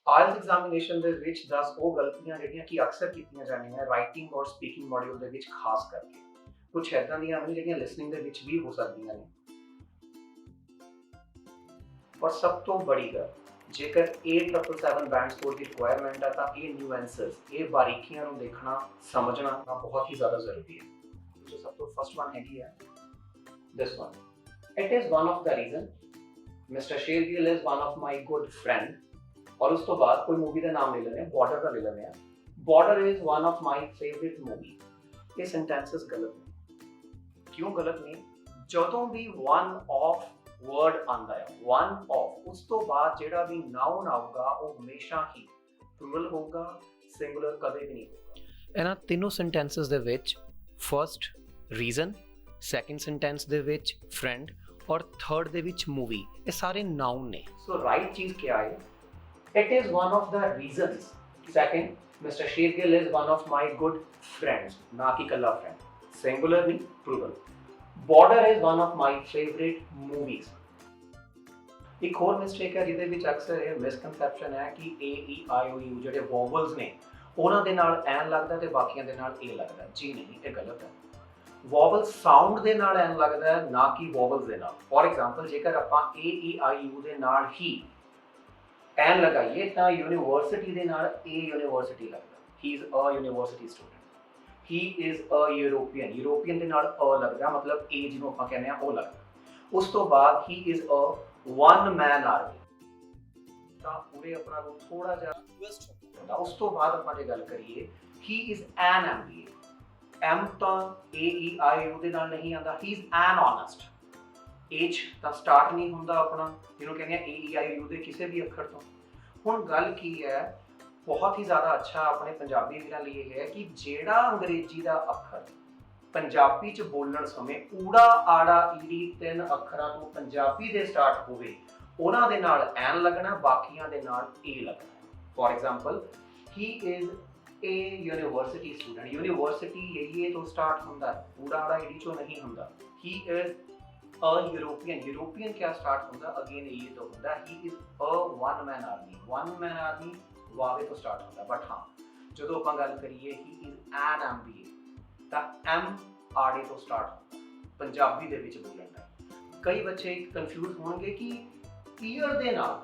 IELTS examination ਦੇ ਵਿੱਚ 10 ਉਹ ਗਲਤੀਆਂ ਜਿਹੜੀਆਂ ਕਿ ਅਕਸਰ ਕੀਤੀਆਂ ਜਾਂਦੀਆਂ ਰਾਈਟਿੰਗ ਔਰ ਸਪੀਕਿੰਗ ਮੋਡਿਊਲ ਦੇ ਵਿੱਚ ਖਾਸ ਕਰਕੇ ਕੁਝ ਇੱਦਾਂ ਦੀਆਂ ਹਨ ਜਿਹੜੀਆਂ ਲਿਸਨਿੰਗ ਦੇ ਵਿੱਚ ਵੀ ਹੋ ਸਕਦੀਆਂ ਨੇ। ਔਰ ਸਭ ਤੋਂ ਬੜੀ ਗੱਲ, ਜੇਕਰ 8777 ਬੈਂਡ ਸਕੋਰ ਦੀ ਰਿਕੁਆਇਰਮੈਂਟ ਹੈ ਤਾਂ ਇਹ ਨਿਊਐਂਸਸ, ਇਹ ਬਾਰੀਕੀਆਂ ਨੂੰ ਦੇਖਣਾ ਸਮਝਣਾ ਬਹੁਤ ਹੀ ਜ਼ਿਆਦਾ ਜ਼ਰੂਰੀ ਹੈ। ਜੋ ਸਭ ਤੋਂ ਫਸਟ ਵਨ ਹੈਗੀ ਹੈ this one. It is one of the reason Mr. Shergill is one of my good friend। और उस तो बाद कोई मूवी का नाम ले लेने, बॉर्डर का ले लेने हैं। Border is one of my favourite movie. ये सेंटेंसेस गलत ने। क्यों गलत ने? ਜਦੋਂ ਵੀ one of word ਆਂਦਾ ਹੈ, one of, ਉਸ ਤੋਂ ਬਾਅਦ ਜਿਹੜਾ ਵੀ ਨਾउन ਆਊਗਾ ਉਹ ਹਮੇਸ਼ਾ ਹੀ ਪਲੂਰਲ ਹੋਊਗਾ, ਸਿੰਗੂਲਰ ਕਦੇ ਵੀ ਨਹੀਂ ਹੋਊਗਾ। ਇਹਨਾਂ ਤਿੰਨੋਂ ਸੈਂਟੈਂਸਸ ਦੇ ਵਿੱਚ ਫਰਸਟ ਰੀਜ਼ਨ, ਸੈਕੰਡ ਸੈਂਟੈਂਸ ਦੇ ਵਿੱਚ ਫਰੈਂਡ ਔਰ ਥਰਡ ਦੇ ਵਿੱਚ ਮੂਵੀ, ਇਹ ਸਾਰੇ ਨਾउन ਨੇ। ਸੋ ਰਾਈਟ ਚੀਜ਼ ਕੀ ਹੈ? It is one of the reasons. Second, Mr. Shergill is one of my good friends. ना कि कल्ला friend. Singular नहीं, plural. Border is one of my favorite movies. एक और मिस्टेक है ਜਿਹਦੇ ਵਿੱਚ ਅਕਸਰ ਇਹ ਮਿਸਕਨਸੈਪਸ਼ਨ ਹੈ ਕਿ A, E, I, O, U ਜਿਹੜੇ ਵੋਵਲਸ ਨੇ ਉਹਨਾਂ ਦੇ ਨਾਲ ਐਨ ਲੱਗਦਾ ਤੇ ਬਾਕੀਆਂ ਦੇ ਨਾਲ A ਲੱਗਦਾ। ਜੀ ਨਹੀਂ, ਇਹ ਗਲਤ ਹੈ। ਵੋਵਲ ਸਾਊਂਡ ਦੇ ਨਾਲ ਐਨ ਲੱਗਦਾ ਹੈ, ਨਾ ਕਿ ਵੋਵਲਸ ਦੇ ਨਾਲ। ਫੋਰ ਐਗਜ਼ਾਮਪਲ, ਜੇਕਰ ਆਪਾਂ A, E, I, U ਦੇ ਨਾਲ ਹੀ ਐਨ ਲਗਾਈਏ ਤਾਂ ਯੂਨੀਵਰਸਿਟੀ ਦੇ ਨਾਲ A ਯੂਨੀਵਰਸਿਟੀ ਲੱਗਦਾ। He is a university student. He is a European, European ਦੇ ਨਾਲ ਅ ਲੱਗਦਾ, ਮਤਲਬ A ਜਿਹਨੂੰ ਆਪਾਂ ਕਹਿੰਦੇ ਆ ਉਹ ਲੱਗਦਾ। ਉਸ ਤੋਂ ਬਾਅਦ he is a one man army, ਤਾਂ ਪੂਰੇ ਆਪਣਾ ਨੂੰ ਥੋੜਾ ਜਿਹਾ ਟਵਿਸਟ ਹੁੰਦਾ। ਉਸ ਤੋਂ ਬਾਅਦ ਆਪਾਂ ਜੇ ਗੱਲ ਕਰੀਏ he is an MBA, M ਤਾਂ A E I U ਦੇ ਨਾਲ ਨਹੀਂ ਆਉਂਦਾ। ਹੀ ਇਜ਼ ਐਨ ਓਨੈਸਟ, H ਤਾਂ ਸਟਾਰਟ ਨਹੀਂ ਹੁੰਦਾ ਆਪਣਾ, ਜਿਹਨੂੰ ਕਹਿੰਦੇ ਆ A E I U ਦੇ ਕਿਸੇ ਵੀ ਅੱਖਰ ਤੋਂ। ਹੁਣ ਗੱਲ ਕੀ ਹੈ, ਬਹੁਤ ਹੀ ਜ਼ਿਆਦਾ ਅੱਛਾ ਆਪਣੇ ਪੰਜਾਬੀ ਵੀਰਾਂ ਲਈ ਇਹ ਹੈ ਕਿ ਜਿਹੜਾ ਅੰਗਰੇਜ਼ੀ ਦਾ ਅੱਖਰ ਪੰਜਾਬੀ 'ਚ ਬੋਲਣ ਸਮੇਂ ਊੜਾ ਆੜਾ ਈੜੀ ਤਿੰਨ ਅੱਖਰਾਂ ਤੋਂ ਪੰਜਾਬੀ ਦੇ ਸਟਾਰਟ ਹੋਵੇ, ਉਹਨਾਂ ਦੇ ਨਾਲ ਐਨ ਲੱਗਣਾ, ਬਾਕੀਆਂ ਦੇ ਨਾਲ A ਲੱਗਣਾ। For example, he is A university student. University A ਤੋਂ ਸਟਾਰਟ ਹੁੰਦਾ, ਊੜਾ ਆੜਾ ਈੜੀ ਚੋਂ ਨਹੀਂ ਹੁੰਦਾ। He is a European, European ਕਿਆ ਸਟਾਰਟ ਹੁੰਦਾ, ਅਗੇਨ ਇਹ ਤੋਂ ਹੁੰਦਾ। He is a one man army, one man army ਵਾਵੇ ਤੋਂ ਸਟਾਰਟ ਹੁੰਦਾ। ਬਟ ਹਾਂ, ਜਦੋਂ ਆਪਾਂ ਗੱਲ ਕਰੀਏ ਹੀ ਇਜ਼ ਐਨ MBA ਤਾਂ M ਆੜੇ ਤੋਂ ਸਟਾਰਟ ਹੁੰਦਾ ਪੰਜਾਬੀ ਦੇ ਵਿੱਚ ਬੋਲਣ ਦਾ। ਕਈ ਬੱਚੇ ਕਨਫਿਊਜ਼ ਹੋਣਗੇ ਕਿ ਈਅਰ ਦੇ ਨਾਲ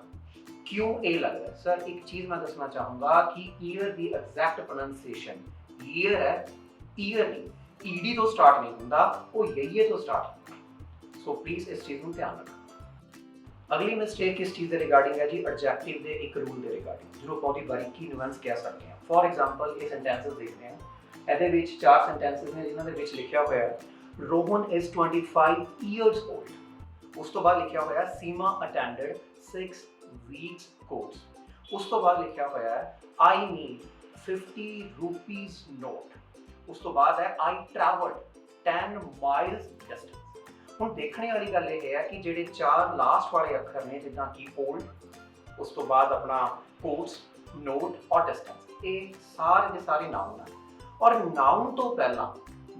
ਕਿਉਂ A ਲੱਗਦਾ। ਸਰ ਇੱਕ ਚੀਜ਼ ਮੈਂ ਦੱਸਣਾ ਚਾਹੂੰਗਾ ਕਿ ਈਅਰ ਦੀ ਐਗਜ਼ੈਕਟ ਪ੍ਰੋਨੰਸੀਏਸ਼ਨ ਈਅਰ ਹੈ, ਈਅਰ ਨਹੀਂ। ਈਡੀ ਤੋਂ ਸਟਾਰਟ ਨਹੀਂ ਹੁੰਦਾ, ਉਹ ਯਈਏ ਤੋਂ ਸਟਾਰਟ ਹੁੰਦਾ। ਸੋ ਪਲੀਜ਼ ਇਸ ਚੀਜ਼ ਨੂੰ ਧਿਆਨ ਰੱਖੋ। ਅਗਲੀ ਮਿਸਟੇਕ ਕਿਸ ਚੀਜ਼ ਦੇ ਰਿਗਾਰਡਿੰਗ ਹੈ ਜੀ? ਐਡਜੈਕਟਿਵ ਦੇ ਇੱਕ ਰੂਲ ਦੇ ਰਿਗਾਰਡਿੰਗ, ਜਿਹਨੂੰ ਆਪਾਂ ਉਹਦੀ ਬਾਰੀਕੀ ਨਿਊਐਂਸ ਕਹਿ ਸਕਦੇ ਹਾਂ। ਫੋਰ ਐਗਜ਼ਾਮਪਲ, ਇਹ ਸੈਂਟੈਂਸਸ ਦੇਖਦੇ ਹਾਂ। ਇਹਦੇ ਵਿੱਚ 4 ਸੈਂਟੈਂਸਸ ਨੇ ਜਿਨ੍ਹਾਂ ਦੇ ਵਿੱਚ ਲਿਖਿਆ ਹੋਇਆ ਹੈ ਰੋਹਨ ਇਜ਼ 25 years old। ਉਸ ਤੋਂ ਬਾਅਦ ਲਿਖਿਆ ਹੋਇਆ ਸੀਮਾ ਅਟੈਂਡਡ 6 weeks course। ਉਸ ਤੋਂ ਬਾਅਦ ਲਿਖਿਆ ਹੋਇਆ ਹੈ ਆਈ ਨੀਡ 50 rupees note। ਉਸ ਤੋਂ ਬਾਅਦ ਹੈ ਆਈ ਟਰੈਵਲਡ 10 miles distance। ਹੁਣ ਦੇਖਣੇ ਵਾਲੀ ਗੱਲ ਇਹ ਹੈ ਕਿ ਜਿਹੜੇ 4 ਲਾਸਟ ਵਾਲੇ ਅੱਖਰ ਨੇ, ਜਿੱਦਾਂ ਕਿ ਓਲਡ, ਉਸ ਤੋਂ ਬਾਅਦ ਆਪਣਾ ਕੋਰਸ, ਨੋਟ ਔਰ ਡਿਸਟੈਂਸ, ਇਹ ਸਾਰੇ ਦੇ ਸਾਰੇ ਨਾउन ਹਨ। ਔਰ ਨਾउन ਤੋਂ ਪਹਿਲਾਂ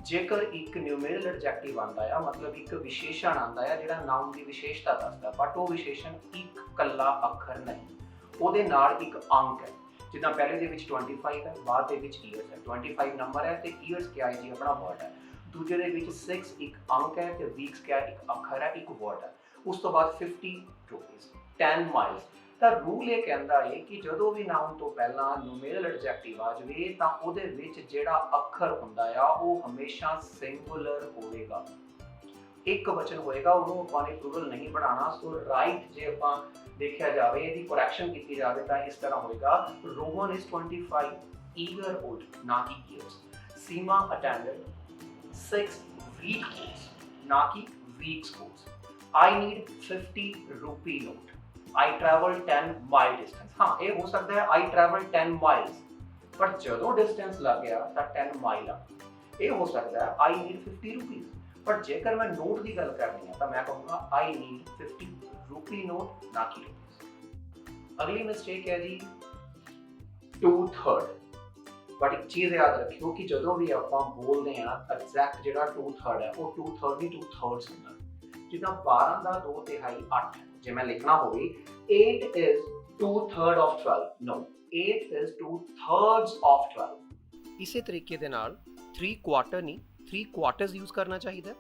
ਜੇਕਰ ਇੱਕ ਨਿਊਮਰਲ ਐਡਜੈਕਟਿਵ ਆਉਂਦਾ ਆ, ਮਤਲਬ ਇੱਕ ਵਿਸ਼ੇਸ਼ਣ ਆਉਂਦਾ ਆ ਜਿਹੜਾ ਨਾउन ਦੀ ਵਿਸ਼ੇਸ਼ਤਾ ਦੱਸਦਾ, ਬਟ ਉਹ ਵਿਸ਼ੇਸ਼ਣ ਇੱਕ ਕੱਲਾ ਅੱਖਰ ਨਹੀਂ, ਉਹਦੇ ਨਾਲ ਇੱਕ ਅੰਕ ਹੈ। ਜਿੱਦਾਂ ਪਹਿਲੇ ਦੇ ਵਿੱਚ 25 ਹੈ, ਬਾਅਦ ਦੇ ਵਿੱਚ ਈਅਰਸ ਹੈ। 25 ਨੰਬਰ ਹੈ ਤੇ ਈਅਰਸ ਕਿਆ ਹੈ ਜੀ? ਆਪਣਾ ਵਰਡ ਹੈ। ਦੂਜੇ ਦੇ ਵਿੱਚ 6 ਇੱਕ ਅੰਕ ਹੈ ਤੇ ਵੀਕਸ ਕਿਆ ਇੱਕ ਅੱਖਰ ਹੈ, ਇੱਕ ਵਰਡ ਹੈ। ਉਸ ਤੋਂ ਬਾਅਦ 50 rupees, 10 miles। ਤਾਂ ਰੂਲ ਇਹ ਕਹਿੰਦਾ ਹੈ ਕਿ ਜਦੋਂ ਵੀ ਨਾउन ਤੋਂ ਪਹਿਲਾਂ ਨਿਊਮਰਲ ਐਡਜੈਕਟਿਵ ਆ ਜਾਵੇ ਤਾਂ ਉਹਦੇ ਵਿੱਚ ਜਿਹੜਾ ਅੱਖਰ ਹੁੰਦਾ ਆ ਉਹ ਹਮੇਸ਼ਾ ਸਿੰਗੂਲਰ ਹੋਵੇਗਾ, ਇੱਕ ਵਚਨ ਹੋਏਗਾ, ਉਹਨੂੰ ਆਪਾਂ ਨੇ ਪਲੂਰਲ ਨਹੀਂ ਬਣਾਉਣਾ। ਸੋ ਰਾਈਟ ਜੇ ਆਪਾਂ ਦੇਖਿਆ ਜਾਵੇ, ਇਹਦੀ ਕਰੈਕਸ਼ਨ ਕੀਤੀ ਜਾਵੇ ਤਾਂ ਇਸ ਤਰ੍ਹਾਂ ਹੋਏਗਾ ਰੋਹਨ ਇਜ਼ 25 year old, ਨਾ ਕਿ years। ਸੀਮਾ ਅਟੈਂਡਡ 6 week course, ना कि weeks course। I need 50 rupee note। I travel 10 mile distance। हाँ, ये हो सकता है I travel 10 miles, पर जदों distance लग गया तो 10 mile आ। ये हो सकता है I need 50 rupees, पर जेकर मैं नोट की गल करनी है तो मैं कहूँगा I need 50 rupee note, ना कि rupees। अगली मिस्टेक है जी 2/3। बट एक चीज़ याद रखियो कि जो भी आप बोलते हैं एग्जैक्ट जो 2/3 है वो 2/3 नहीं 2/3 होंगे। जिदा 12 का 2/3 8 है। जो मैं लिखना होगी 8 is 2/3 of 12. No, 8 is 2/3 of 12. ਇਸੇ ਤਰੀਕੇ ਦੇ ਨਾਲ 3 ਕੁਆਟਰ ਨਹੀਂ 3 ਕੁਆਟਰਸ ਯੂਜ਼ ਕਰਨਾ ਚਾਹੀਦਾ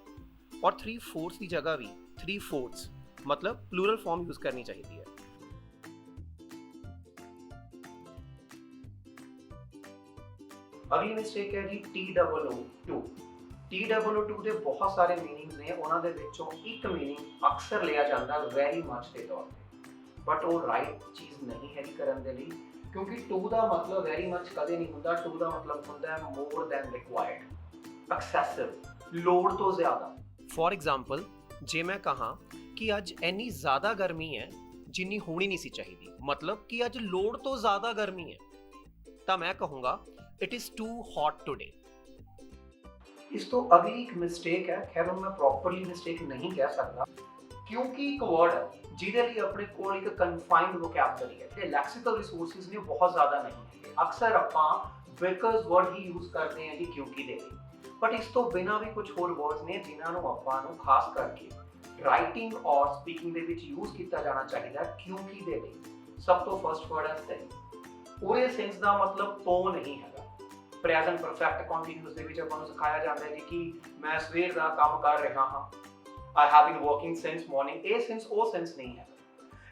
ਔਰ 3/4 ਦੀ ਜਗ੍ਹਾ ਵੀ 3/4 ਮਤਲਬ ਪਲੂਰਲ ਫਾਰਮ ਯੂਜ਼ ਕਰਨੀ ਚਾਹੀਦੀ ਹੈ। ਅਗਲੀ ਮਿਸਟੇਕ ਹੈ ਜੀ TOO2। TOO2 ਦੇ ਬਹੁਤ ਸਾਰੇ ਮੀਨਿੰਗਸ ਨੇ, ਉਹਨਾਂ ਦੇ ਵਿੱਚੋਂ ਇੱਕ ਮੀਨਿੰਗ ਅਕਸਰ ਲਿਆ ਜਾਂਦਾ ਵੈਰੀ ਮੱਚ ਦੇ ਤੌਰ ਤੇ, ਬਟ ਉਹ ਰਾਈਟ ਚੀਜ਼ ਨਹੀਂ ਹੈਗੀ ਕਰਨ ਦੇ ਲਈ, ਕਿਉਂਕਿ ਟੂ ਦਾ ਮਤਲਬ ਵੈਰੀ ਮੱਚ ਕਦੇ ਨਹੀਂ ਹੁੰਦਾ। ਟੂ ਦਾ ਮਤਲਬ ਹੁੰਦਾ ਹੈ ਮੋਰ ਦੈਨ ਰਿਕੁਆਇਰਡ, ਐਕਸੈਸਿਵ, ਲੋੜ ਤੋਂ ਜ਼ਿਆਦਾ। ਫॉर एग्जांपल ਜੇ ਮੈਂ ਕਹਾਂ ਕਿ ਅੱਜ ਇੰਨੀ ਜ਼ਿਆਦਾ ਗਰਮੀ ਹੈ ਜਿੰਨੀ ਹੋਣੀ ਨਹੀਂ ਸੀ ਚਾਹੀਦੀ, ਮਤਲਬ ਕਿ ਅੱਜ ਲੋੜ ਤੋਂ ਜ਼ਿਆਦਾ ਗਰਮੀ ਹੈ, ਤਾਂ ਮੈਂ ਕਹੂੰਗਾ it is to hot today. ਇਸ ਤੋਂ ਅਗਲੀ ਇੱਕ ਮਿਸਟੇਕ ਹੈ, ਖੈਰ ਉਹ ਮੈਂ ਪ੍ਰੋਪਰਲੀ ਮਿਸਟੇਕ ਨਹੀਂ ਕਹਿ ਸਕਦਾ, ਕਿਉਂਕਿ ਇੱਕ ਵਰਡ ਹੈ ਜਿਹਦੇ ਲਈ ਆਪਣੇ ਕੋਲ ਇੱਕ ਕਨਫਾਈਨਡ ਵੋਕੈਬਲਰੀ ਹੈ ਤੇ ਲੈਕਸੀਕਲ ਰਿਸੋਰਸਿਸ ਨੇ ਬਹੁਤ ਜ਼ਿਆਦਾ ਨਹੀਂ ਹੈਗੇ। ਅਕਸਰ ਆਪਾਂ ਬਿਕਾਜ਼ ਵਰਡ ਹੀ ਯੂਜ਼ ਕਰਦੇ ਹਾਂ ਜੀ ਕਿਉਂਕਿ ਦੇ ਲਈ, ਬਟ ਇਸ ਤੋਂ ਬਿਨਾਂ ਵੀ ਕੁਝ ਹੋਰ ਵਰਡਸ ਨੇ ਜਿਨ੍ਹਾਂ ਨੂੰ ਆਪਾਂ ਨੂੰ ਖਾਸ ਕਰਕੇ ਰਾਈਟਿੰਗ ਔਰ ਸਪੀਕਿੰਗ ਦੇ ਵਿੱਚ ਯੂਜ਼ ਕੀਤਾ ਜਾਣਾ ਚਾਹੀਦਾ ਕਿਉਂਕਿ ਦੇ ਲਈ। ਸਭ ਤੋਂ ਫਰਸਟ ਵਰਡ ਹੈ ਸਿੰਸ। ਉਰੇ ਸਿੰਸ ਦਾ ਮਤਲਬ ਤੋਂ ਨਹੀਂ ਹੈਗਾ। ਪ੍ਰੈਜ਼ੈਂਟ ਪਰਫੈਕਟ ਕੰਟੀਨਿਊਸ ਦੇ ਵਿੱਚ ਆਪਾਂ ਨੂੰ ਸਿਖਾਇਆ ਜਾਂਦਾ ਹੈ ਕਿ ਮੈਂ ਸਵੇਰ ਦਾ ਕੰਮ ਕਰ ਰਿਹਾ ਹਾਂ, I have been working since morning। ਇਹ ਸਿੰਸ ਉਹ ਸਿੰਸ ਨਹੀਂ ਹੈ।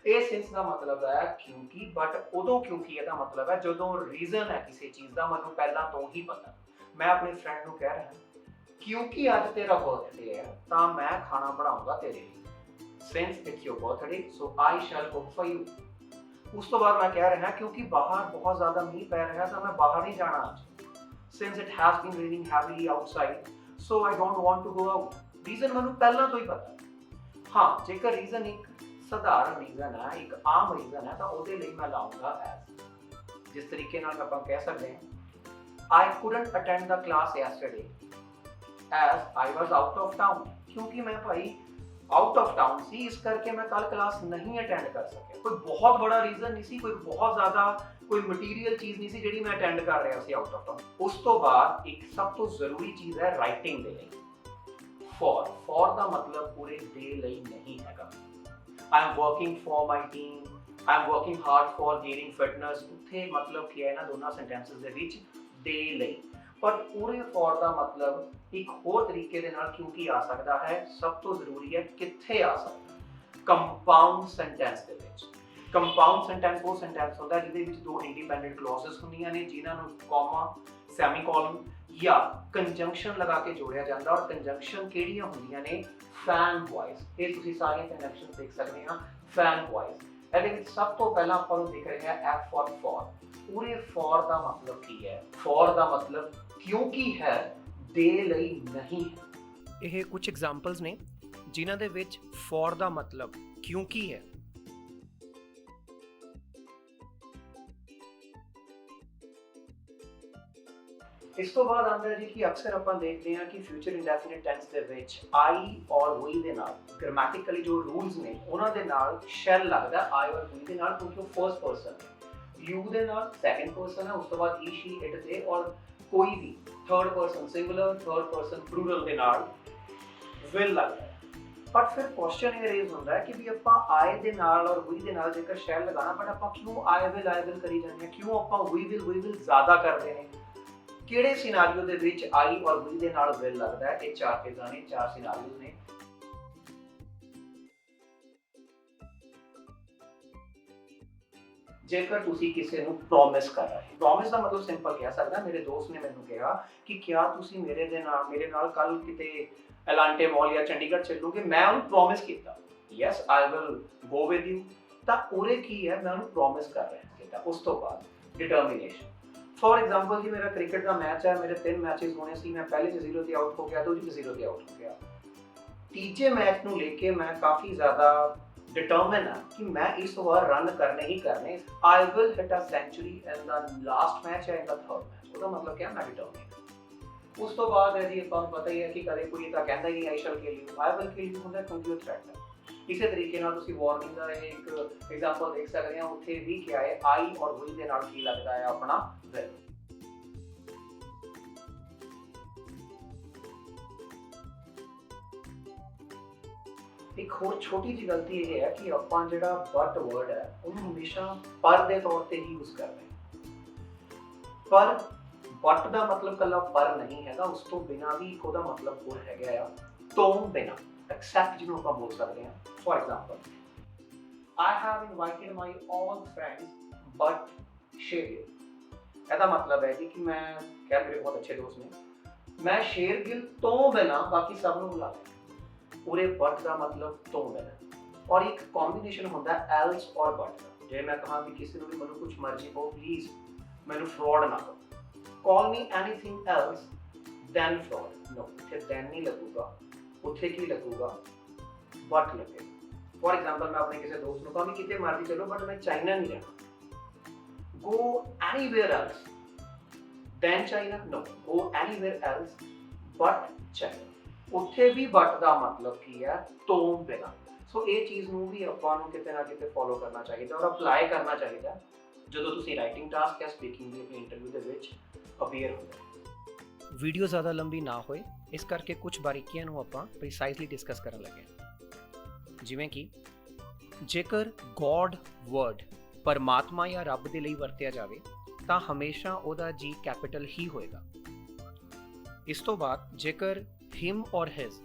ਇਹ ਸਿੰਸ ਦਾ ਮਤਲਬ ਹੈ ਕਿਉਂਕਿ, ਬਟ ਉਦੋਂ ਕਿਉਂਕਿ ਇਹਦਾ ਮਤਲਬ ਹੈ ਜਦੋਂ ਰੀਜ਼ਨ ਹੈ ਕਿਸੇ ਚੀਜ਼ ਦਾ ਮੈਨੂੰ ਪਹਿਲਾਂ ਤੋਂ ਹੀ ਪਤਾ। ਮੈਂ ਆਪਣੇ ਫਰੈਂਡ ਨੂੰ ਕਹਿ ਰਿਹਾ ਕਿਉਂਕਿ ਅੱਜ ਤੇਰਾ ਬਰਥਡੇ ਹੈ ਤਾਂ ਮੈਂ ਖਾਣਾ ਬਣਾਉਂਗਾ ਤੇਰੇ ਲਈ। Since it's your birthday so I shall cook for you। ਉਸ ਤੋਂ ਬਾਅਦ ਮੈਂ ਕਹਿ ਰਿਹਾ ਕਿਉਂਕਿ ਬਾਹਰ ਬਹੁਤ ਜ਼ਿਆਦਾ ਮੀਂਹ ਪੈ ਰਿਹਾ ਤਾਂ ਮੈਂ ਬਾਹਰ ਨਹੀਂ ਜਾਣਾ ਅੱਜ। Since it has been raining heavily outside, so I don't want to go out। Reason ਮੈਨੂੰ ਪਹਿਲਾਂ ਤੋਂ ਹੀ ਪਤਾ। ਹਾਂ, ਜੇਕਰ ਰੀਜ਼ਨ ਇੱਕ ਸਧਾਰਨ ਰੀਜ਼ਨ ਹੈ, ਇੱਕ ਆਮ ਰੀਜ਼ਨ ਹੈ, ਤਾਂ ਉਹਦੇ ਲਈ ਮੈਂ ਲਾਉਂਗਾ as। ਜਿਸ ਤਰੀਕੇ ਨਾਲ ਆਪਾਂ ਕਹਿ ਸਕਦੇ ਹਾਂ I couldn't attend the class yesterday as I was out of town। ਕਿਉਂਕਿ ਮੈਂ ਭਾਈ ਆਊਟ ਆਫ ਟਾਊਨ ਸੀ, ਇਸ ਕਰਕੇ ਮੈਂ ਕੱਲ ਕਲਾਸ ਨਹੀਂ ਅਟੈਂਡ ਕਰ ਸਕਿਆ। ਕੋਈ ਬਹੁਤ ਬੜਾ ਰੀਜ਼ਨ ਨਹੀਂ ਸੀ, ਕੋਈ ਬਹੁਤ ਜ਼ਿਆਦਾ ਕੋਈ ਮਟੀਰੀਅਲ ਚੀਜ਼ ਨਹੀਂ ਸੀ ਜਿਹੜੀ ਮੈਂ ਅਟੈਂਡ ਕਰ ਰਿਹਾ ਸੀ ਆਊਟ ਆਫ ਟਾਊਨ। ਉਸ ਤੋਂ ਬਾਅਦ ਇੱਕ ਸਭ ਤੋਂ ਜ਼ਰੂਰੀ ਚੀਜ਼ ਹੈ ਰਾਈਟਿੰਗ ਦੇ ਲਈ ਫॉर ਦਾ ਮਤਲਬ ਪੂਰੇ ਦੇ ਲਈ ਨਹੀਂ ਹੈਗਾ। I am working for my team, I am working hard for gaining fitness। ਉੱਥੇ ਮਤਲਬ ਕੀ ਹੈ ਇਹਨਾਂ ਦੋਨਾਂ ਸੈਂਟੈਂਸਸ ਦੇ ਵਿੱਚ ਦੇ ਲਈ, ਪਰ ਪੂਰੇ ਫॉर ਦਾ ਮਤਲਬ ਇੱਕ ਹੋਰ ਤਰੀਕੇ ਦੇ ਨਾਲ ਕਿਉਂਕਿ ਆ ਸਕਦਾ ਹੈ। ਸਭ ਤੋਂ ਜ਼ਰੂਰੀ ਹੈ ਕਿੱਥੇ ਆ ਸਕਦਾ, ਕੰਪਾਊਂਡ ਸੈਂਟੈਂਸ ਦੇ ਵਿੱਚ। ਕੰਪਾਊਂਡ ਸੈਂਟੈਂਸ ਉਹ ਸੈਂਟੈਂਸ ਹੁੰਦਾ ਜਿਹਦੇ ਵਿੱਚ ਦੋ ਇੰਡੀਪੈਂਡੈਂਟ ਕਲੌਜ਼ਸ ਹੁੰਦੀਆਂ ਨੇ ਜਿਨ੍ਹਾਂ ਨੂੰ ਕਾਮਾ, ਸੈਮੀਕੋਲਨ ਜਾਂ ਕੰਜੰਕਸ਼ਨ ਲਗਾ ਕੇ ਜੋੜਿਆ ਜਾਂਦਾ। ਔਰ ਕੰਜੰਕਸ਼ਨ ਕਿਹੜੀਆਂ ਹੁੰਦੀਆਂ ਨੇ, ਫੈਨ ਵॉइस। ਇਹ ਤੁਸੀਂ ਸਾਰੀਆਂ ਕੰਜੰਕਸ਼ਨ ਦੇਖ ਸਕਦੇ ਹਾਂ ਫੈਨ ਵॉइस। ਇਹਦੇ ਵਿੱਚ ਸਭ ਤੋਂ ਪਹਿਲਾਂ ਆਪਾਂ ਨੂੰ ਦਿਖ ਰਿਹਾ ਹੈ F for। ਪੂਰੇ ਫॉर ਦਾ ਮਤਲਬ ਕੀ ਹੈ, ਫॉर ਦਾ ਮਤਲਬ ਕਿਉਂਕਿ ਹੈ, ਦੇ ਲਈ ਨਹੀਂ ਹੈ। ਇਹ ਕੁਝ ਐਗਜ਼ਾਮਪਲਸ ਨੇ ਜਿਨ੍ਹਾਂ ਦੇ ਵਿੱਚ ਫॉर ਦਾ ਮਤਲਬ ਕਿਉਂਕਿ ਹੈ। ਇਸ ਤੋਂ ਬਾਅਦ ਆਉਂਦਾ ਹੈ ਜੀ ਕਿ ਅਕਸਰ ਆਪਾਂ ਦੇਖਦੇ ਹਾਂ ਕਿ ਫਿਊਚਰ ਇੰਡੈਫਿਨਿਟ ਟੈਂਸ ਦੇ ਵਿੱਚ I ਔਰ we ਦੇ ਨਾਲ ਗ੍ਰਾਮੈਟਿਕਲੀ ਜੋ ਰੂਲਸ ਨੇ ਉਹਨਾਂ ਦੇ ਨਾਲ ਸ਼ੈਲ ਲੱਗਦਾ I ਔਰ we ਦੇ ਨਾਲ, ਕਿਉਂਕਿ ਉਹ ਫਰਸਟ ਪਰਸਨ ਹੈ। you ਦੇ ਨਾਲ ਸੈਕੰਡ ਪਰਸਨ ਹੈ, ਉਸ ਤੋਂ ਬਾਅਦ he she it they, ਔਰ ਕੋਈ ਵੀ third person singular, third person plural ਦੇ ਨਾਲ will ਲੱਗਦਾ ਹੈ। ਬਟ ਫਿਰ ਕੁਐਸਚਨ ਇਹ ਰੇਜ਼ ਹੁੰਦਾ ਹੈ ਕਿ ਵੀ ਆਪਾਂ I ਦੇ ਨਾਲ ਔਰ we ਦੇ ਨਾਲ ਜੇਕਰ ਸ਼ੈਲ ਲਗਾਣਾ, ਬਟ ਆਪਾਂ ਕਿਉਂ I will ਕਰੀ ਜਾਂਦੇ ਹਾਂ, ਕਿਉਂ ਆਪਾਂ we will ਜ਼ਿਆਦਾ ਕਰਦੇ ਨੇ। ਕਿਹੜੇ ਸਿਨਾਰੀਓ ਦੇ ਵਿੱਚ I ਔਰ we ਦੇ ਨਾਲ will ਲੱਗਦਾ ਹੈ। ਇਹ ਚਾਰ ਚੀਜ਼ਾਂ ਨੇ, ਚਾਰ ਸਿਨਾਰੀਓਜ਼ ਨੇ। ਜੇਕਰ ਤੁਸੀਂ ਕਿਸੇ ਨੂੰ ਪ੍ਰੋਮਿਸ ਕਰ ਰਹੇ ਹੋ, ਪ੍ਰੋਮਿਸ ਦਾ ਮਤਲਬ ਸਿੰਪਲ ਕਹਿ ਸਕਦਾ, ਮੇਰੇ ਦੋਸਤ ਨੇ ਮੈਨੂੰ ਕਿਹਾ ਕਿ ਕਿਆ ਤੁਸੀਂ ਮੇਰੇ ਨਾਲ ਕੱਲ ਕਿਤੇ ਐਲਾਂਟੇ ਮਾਲ ਜਾਂ ਚੰਡੀਗੜ੍ਹ ਚੱਲੋਗੇ। ਮੈਂ ਉਹਨੂੰ ਪ੍ਰੋਮਿਸ ਕੀਤਾ yes I will go with you. ਤਾਂ ਉਰੇ ਕੀ ਹੈ, ਮੈਂ ਉਹਨੂੰ ਪ੍ਰੋਮਿਸ ਕਰ ਰਿਹਾ ਕੀਤਾ। ਉਸ ਤੋਂ ਬਾਅਦ ਡਿਟਰਮੀਨੇਸ਼ਨ। ਫॉर एग्जांपल ਜੀ ਮੇਰਾ ਕ੍ਰਿਕਟ ਦਾ ਮੈਚ ਹੈ, ਮੇਰੇ 3 ਮੈਚਸ ਹੋਣੇ ਸੀ, ਮੈਂ ਪਹਿਲੇ 'ਚ 0 ਤੇ ਆਊਟ ਹੋ ਗਿਆ, ਦੂਜੇ 'ਚ 0 ਤੇ ਆਊਟ ਹੋ ਗਿਆ। ਤੀਜੇ ਮੈਚ ਨੂੰ ਲੈ ਕੇ ਮੈਂ ਕਾਫੀ ਜ਼ਿਆਦਾ ਡਿਟਰਮਿਨ ਹਾਂ ਕਿ ਮੈਂ ਇਸ ਵਾਰ ਰਨ ਕਰਨੇ ਹੀ ਕਰਨੇ। I will hit a century in the last match ਜਾਂ in the third match। ਉਹਦਾ ਮਤਲਬ ਕਿਆ, ਮੈਂ ਡਿਟਰਮਿਨ। ਉਸ ਤੋਂ ਬਾਅਦ ਹੈ ਜੀ ਆਪਾਂ ਨੂੰ ਪਤਾ ਹੀ ਹੈ ਕਿ ਕਦੇ ਕੋਈ ਤਾਂ ਕਹਿੰਦਾ ਹੀ I shall kill you, I will kill you ਹੁੰਦਾ ਕਿਉਂਕਿ ਉਹ ਥ੍ਰੈਟ ਹੈ। ਇਸੇ ਤਰੀਕੇ ਨਾਲ ਤੁਸੀਂ ਵਾਰਨਿੰਗ ਦਾ ਇੱਕ ਐਗਜ਼ਾਮਪਲ ਦੇਖ ਸਕਦੇ ਹੋ। ਉੱਥੇ ਵੀ ਕਿਹਾ ਹੈ I ਔਰ we ਦੇ ਨਾਲ ਕੀ ਲੱਗਦਾ ਹੈ, ਆਪਣਾ will। ਇੱਕ ਹੋਰ ਛੋਟੀ ਜਿਹੀ ਗਲਤੀ ਇਹ ਹੈ ਕਿ ਆਪਾਂ ਜਿਹੜਾ ਬਟ ਵਰਡ ਹੈ ਉਹਨੂੰ ਹਮੇਸ਼ਾ ਪਰ ਦੇ ਤੌਰ ਤੇ ਹੀ ਯੂਜ਼ ਕਰਦੇ ਹਾਂ। ਪਰ ਬਟ ਦਾ ਮਤਲਬ ਕੱਲਾ ਪਰ ਨਹੀਂ ਹੈਗਾ, ਉਸ ਤੋਂ ਬਿਨਾ ਵੀ ਇੱਕ ਉਹਦਾ ਮਤਲਬ ਹੋਰ ਹੈਗਾ ਆ ਤੋਂ ਬਿਨਾ, ਐਕਸੈਪਟ ਜਿਹਨੂੰ ਆਪਾਂ ਬੋਲ ਸਕਦੇ ਹਾਂ। For example, I have invited my all friends but Shergill. ਇਹਦਾ ਮਤਲਬ ਹੈ ਜੀ ਕਿ ਮੈਂ ਕਿਹਾ ਮੇਰੇ ਬਹੁਤ ਅੱਛੇ ਦੋਸਤ ਨੇ, ਮੈਂ ਸ਼ੇਰਗਿਲ ਤੋਂ ਬਿਨਾ ਬਾਕੀ ਸਭ ਨੂੰ ਬੁਲਾ ਲਿਆ। ਪੂਰੇ ਬਟ ਦਾ ਮਤਲਬ ਤੋਂ ਬਿਨਾ, ਔਰ ਇੱਕ ਕੰਬੀਨੇਸ਼ਨ ਹੁੰਦਾ ਐਲਸ ਔਰ ਬਟ ਦਾ। ਜੇ ਮੈਂ ਕਹਾਂ ਕਿ ਕਿਸੇ ਨੂੰ ਵੀ ਮੈਨੂੰ ਕੁਝ ਮਰਜ਼ੀ ਕਹੋ, ਪਲੀਜ਼ ਮੈਨੂੰ ਫਰਾਡ ਨਾ ਕਹੋ, ਕਾਲ ਮੀ ਐਨੀਥਿੰਗ ਐਲਸ ਦੈਨ ਫਰਾਡ, ਨੋ, ਉੱਥੇ ਦੈਨ ਨਹੀਂ ਲੱਗੂਗਾ, ਉੱਥੇ ਕੀ ਲੱਗੂਗਾ, ਬਟ ਲੱਗੇਗਾ। फॉर एग्जाम्पल, मैं अपने किसी दोस्त को कहा कि कितने मर्जी चलो बट मैं चाइना नहीं जाना, go anywhere else than China, no, go anywhere else but China. ਉੱਥੇ ਵੀ ਬਟ ਦਾ ਮਤਲਬ ਕੀ ਹੈ, ਤੋਂ ਬਿਨਾ। ਸੋ ਇਹ ਚੀਜ਼ ਨੂੰ ਵੀ ਆਪਾਂ ਨੂੰ ਕਿਤੇ ਨਾ ਕਿਤੇ ਫੋਲੋ ਕਰਨਾ ਚਾਹੀਦਾ ਔਰ ਅਪਲਾਈ ਕਰਨਾ ਚਾਹੀਦਾ ਜਦੋਂ ਤੁਸੀਂ ਰਾਈਟਿੰਗ ਟਾਸਕ ਜਾਂ ਸਪੀਕਿੰਗ ਦੀ ਆਪਣੀ ਇੰਟਰਵਿਊ ਦੇ ਵਿੱਚ ਅਪੀਅਰ ਹੁੰਦੇ। ਵੀਡੀਓ ਜ਼ਿਆਦਾ ਲੰਬੀ ਨਾ ਹੋਏ ਇਸ ਕਰਕੇ ਕੁਝ ਬਾਰੀਕੀਆਂ ਨੂੰ ਆਪਾਂ ਪ੍ਰੀਸਾਈਜ਼ਲੀ ਡਿਸਕਸ ਕਰਨ ਲੱਗੇ ਹਾਂ। ਜਿਵੇਂ ਕਿ ਜੇਕਰ ਗੋਡ ਵਰਡ ਪਰਮਾਤਮਾ ਜਾਂ ਰੱਬ ਦੇ ਲਈ ਵਰਤਿਆ ਜਾਵੇ ਤਾਂ ਹਮੇਸ਼ਾ ਉਹਦਾ ਜੀ ਕੈਪੀਟਲ ਹੀ ਹੋਏਗਾ। ਇਸ ਤੋਂ ਬਾਅਦ ਜੇਕਰ ਹਿਮ ਔਰ ਹਿਜ਼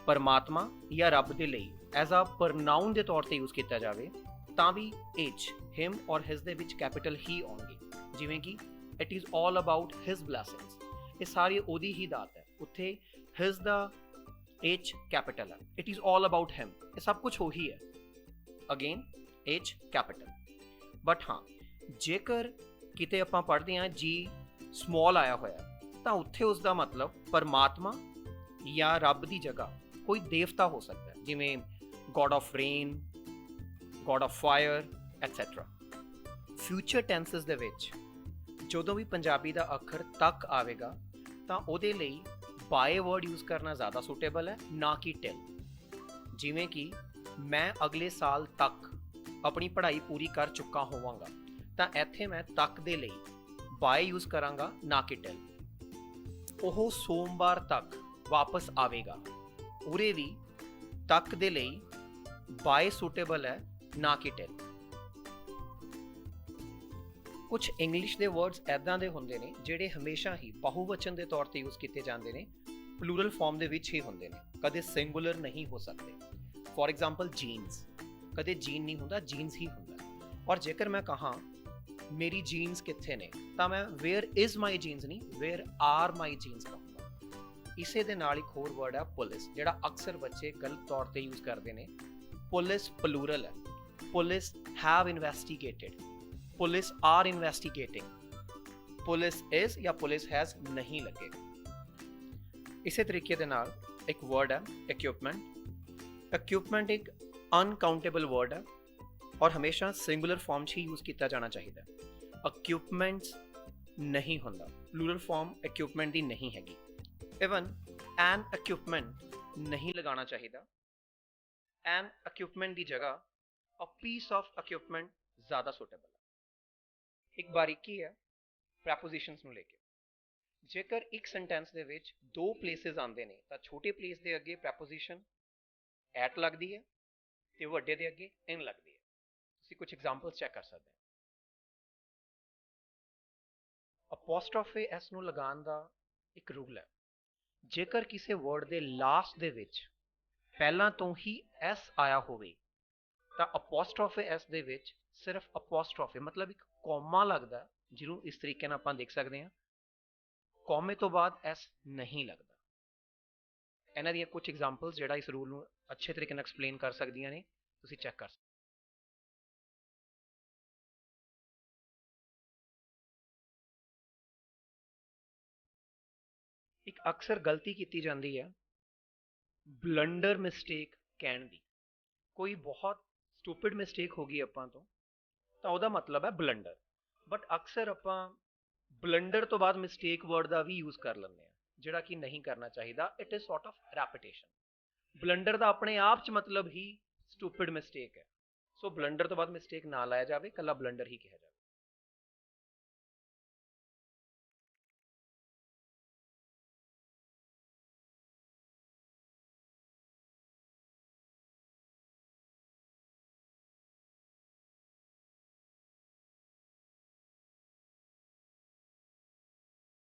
ਪਰਮਾਤਮਾ ਜਾਂ ਰੱਬ ਦੇ ਲਈ ਐਜ਼ ਅ ਪ੍ਰਨਾਊਨ ਦੇ ਤੌਰ ਤੇ ਯੂਜ਼ ਕੀਤਾ ਜਾਵੇ ਤਾਂ ਵੀ H ਹਿਮ ਔਰ ਹਿਜ਼ ਦੇ ਵਿੱਚ ਕੈਪੀਟਲ ਹੀ ਆਉਣਗੇ। ਜਿਵੇਂ ਕਿ it is all about his blessings, ਇਹ ਸਾਰੀ ਉਹਦੀ ਹੀ ਦਾਤ ਹੈ। ਉੱਥੇ ਹਿਜ਼ ਦਾ H कैपिटल है, it is all about him, ये सब कुछ हो ही है। Again H capital. बट हाँ, जेकर किते आपां पढ़दे हां जी स्मॉल आया होया तां उत्थे उसका मतलब परमात्मा या रब की जगह कोई देवता हो सकता है, जिवें god of rain, god of fire etcetera. Future tenses दे विच जदों भी पंजाबी का अखर तक आवेगा तां ओहदे लई बाय वर्ड यूज़ करना ज़्यादा सूटेबल है, ना कि टिल। जिमें कि मैं अगले साल तक अपनी पढ़ाई पूरी कर चुका होवांगा, तो इत्थे मैं तक दे लई बाय यूज़ करांगा, ना कि टिल। ओह सोमवार तक वापस आवेगा, उरे भी तक दे लई बाय सूटेबल है, ना कि टिल। कुछ इंग्लिश के वर्ड्स ऐदां दे हुंदे ने जिहड़े हमेशा ही बहुवचन के तौर पर यूज़ किए जाते हैं, प्लूरल फॉर्म दे विच ही हुंदे ने, कदे सिंगुलर नहीं हो सकते। फॉर एग्जाम्पल जीन्स, कदे जीन नहीं हुंदा, जीन्स ही हुंदा। और जेकर मैं कहाँ मेरी जीन्स कित्थे ने तां मैं वेयर इज़ माई जीन्स नहीं, वेयर आर माई जीन्स कहूँगा। इसे दे नाल एक होर वर्ड है पुलिस, जिहड़ा अक्सर बच्चे गलत तौर पर यूज़ करते हैं। पुलिस प्लूरल है, police have investigated, police are investigating, police is या पुलिस हैज नहीं लगेगा। इसी तरीके दे नाल एक वर्ड है इक्विपमेंट। इक्विपमेंट एक अनकाउंटेबल वर्ड है और हमेशा सिंगुलर फॉर्म ही यूज़ किया जाना चाहिए। इक्विपमेंट्स नहीं होंदा, प्लूरल फॉर्म इक्विपमेंट की नहीं हैगी। इवन एन इक्विपमेंट नहीं लगाना चाहिए। एन इक्विपमेंट की जगह अ पीस ऑफ इक्विपमेंट ज़्यादा सूटेबल है। एक बारीकी है प्रैपोजिशंस ਨੂੰ लेके, जेकर एक सेंटेंस ਦੇ ਵਿੱਚ दो प्लेसेस आते हैं तो छोटे प्लेस के अगे प्रैपोजिशन एट लगती है तो ਵੱਡੇ ਦੇ ਅੱਗੇ इन लगती है। ਤੁਸੀਂ कुछ एग्जाम्पल्स चेक कर सकते हैं। ਅਪੋਸਟ੍ਰੋਫੀ एस ਨੂੰ ਲਗਾਉਣ ਦਾ ਇੱਕ ਰੂਲ ਹੈ, जेकर किसी वर्ड के लास्ट ਦੇ ਵਿੱਚ ਪਹਿਲਾਂ ਤੋਂ ਹੀ एस आया ਹੋਵੇ ਤਾਂ ਅਪੋਸਟ੍ਰੋਫੀ एस ਦੇ ਵਿੱਚ सिर्फ ਅਪੋਸਟ੍ਰੋਫੀ मतलब एक कॉमा लगता, ਜਿਹਨੂੰ इस तरीके ਨਾਲ ਆਪਾਂ देख सकते हैं, कॉमे तो बाद एस नहीं लगता। इन्हां ਦੀਆਂ कुछ एग्जाम्पल्स ਜਿਹੜਾ इस रूल ਨੂੰ अच्छे तरीके ਨਾਲ एक्सप्लेन कर ਸਕਦੀਆਂ ਨੇ, ਤੁਸੀਂ चेक कर सकते। एक अक्सर गलती की जाती है ब्लंडर मिसटेक कहने की। कोई बहुत स्टूपिड मिसटेक हो गई आपां तो ਉਹਦਾ मतलब है ब्लंडर, बट अक्सर ਆਪਾਂ ब्लंडर तो बाद मिसटेक वर्ड का भी यूज़ कर लेंगे, ਜਿਹੜਾ कि नहीं करना चाहिए। It is sort of repetition. Blunder का अपने आप च मतलब ही स्टूपिड मिसटेक है, सो ब्लंडर तो बाद मिसटेक ना लाया जाए, कला ब्लंडर ही कहा जाए।